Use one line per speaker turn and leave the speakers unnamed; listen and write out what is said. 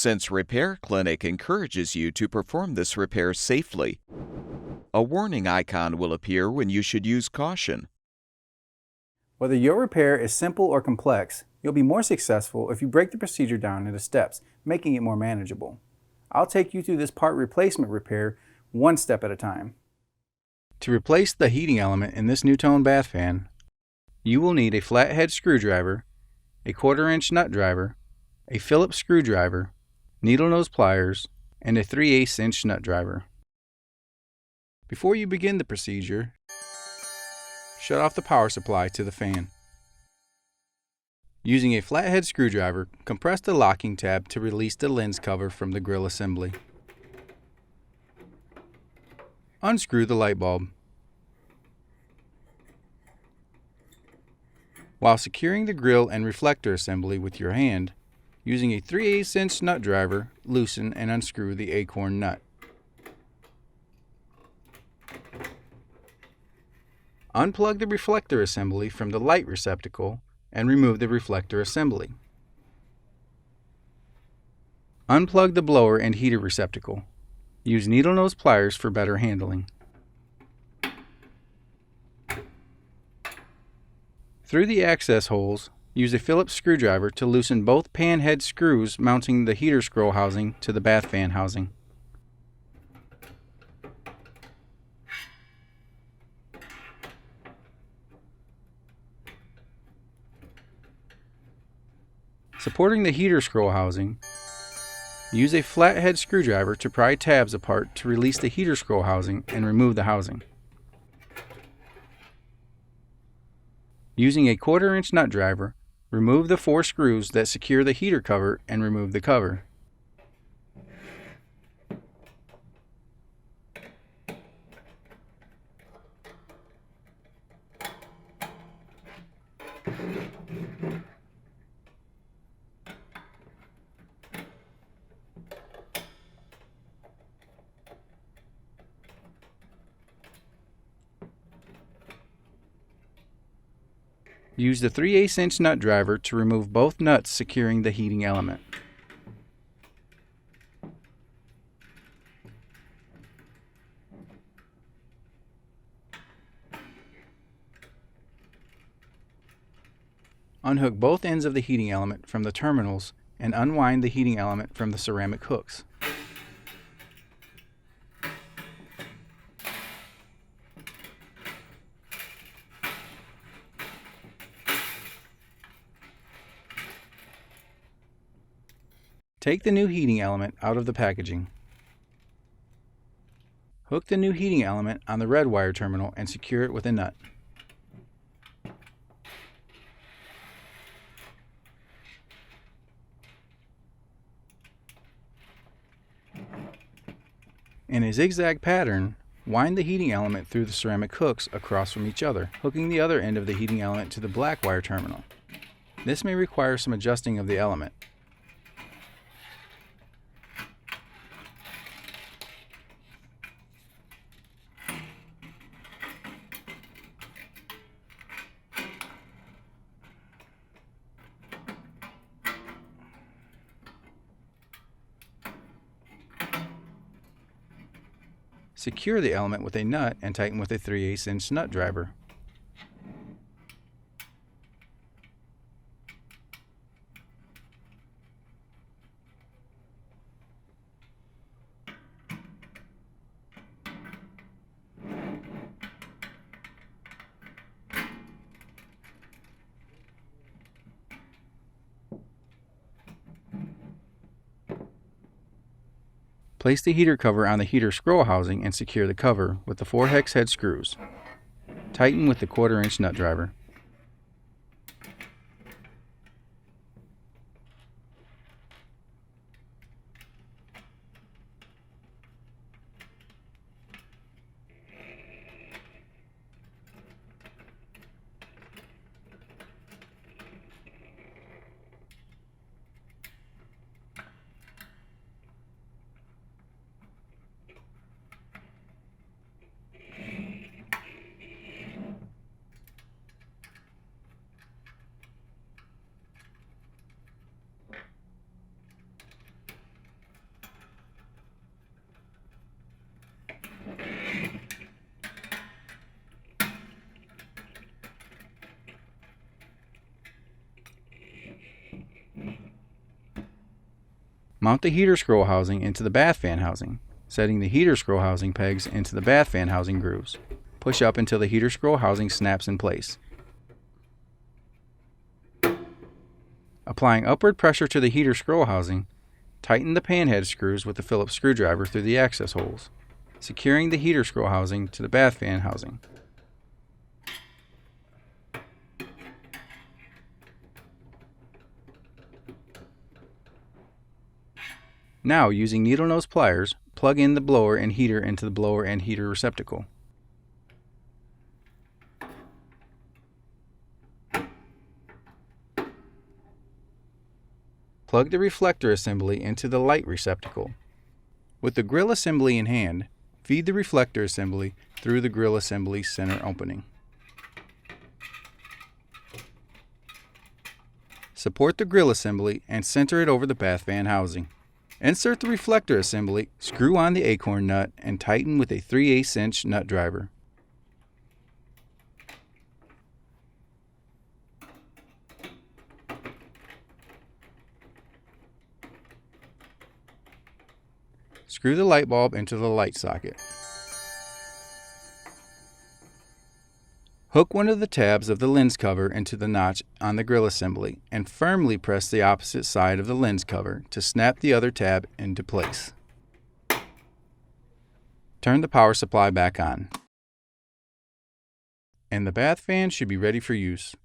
since Repair Clinic encourages you to perform this repair safely. A warning icon will appear when you should use caution.
Whether your repair is simple or complex, you'll be more successful if you break the procedure down into steps, making it more manageable. I'll take you through this part replacement repair one step at a time. To replace the heating element in this NuTone bath fan, you will need a flathead screwdriver, a 1/4-inch nut driver, a Phillips screwdriver, needle nose pliers, and a 3/8 inch nut driver. Before you begin the procedure, shut off the power supply to the fan. Using a flathead screwdriver, compress the locking tab to release the lens cover from the grille assembly. Unscrew the light bulb. While securing the grille and reflector assembly with your hand, using a 3/8 inch nut driver, loosen and unscrew the acorn nut. Unplug the reflector assembly from the light receptacle and remove the reflector assembly. Unplug the blower and heater receptacle. Use needle nose pliers for better handling. Through the access holes, use a Phillips screwdriver to loosen both pan head screws mounting the heater scroll housing to the bath fan housing. Supporting the heater scroll housing, use a flathead screwdriver to pry tabs apart to release the heater scroll housing and remove the housing. Using a 1/4-inch nut driver, remove the 4 screws that secure the heater cover and remove the cover. Use the 3/8 inch nut driver to remove both nuts securing the heating element. Unhook both ends of the heating element from the terminals and unwind the heating element from the ceramic hooks. Take the new heating element out of the packaging. Hook the new heating element on the red wire terminal and secure it with a nut. In a zigzag pattern, wind the heating element through the ceramic hooks across from each other, hooking the other end of the heating element to the black wire terminal. This may require some adjusting of the element. Secure the element with a nut and tighten with a 3/8 inch nut driver. Place the heater cover on the heater scroll housing and secure the cover with the 4 hex head screws. Tighten with the 1/4-inch nut driver. Mount the heater scroll housing into the bath fan housing, setting the heater scroll housing pegs into the bath fan housing grooves. Push up until the heater scroll housing snaps in place. Applying upward pressure to the heater scroll housing, tighten the panhead screws with the Phillips screwdriver through the access holes, securing the heater scroll housing to the bath fan housing. Now, using needle nose pliers, plug in the blower and heater into the blower and heater receptacle. Plug the reflector assembly into the light receptacle. With the grille assembly in hand, feed the reflector assembly through the grille assembly center opening. Support the grille assembly and center it over the bath fan housing. Insert the reflector assembly, screw on the acorn nut, and tighten with a 3/8 inch nut driver. Screw the light bulb into the light socket. Hook one of the tabs of the lens cover into the notch on the grille assembly and firmly press the opposite side of the lens cover to snap the other tab into place. Turn the power supply back on, and the bath fan should be ready for use.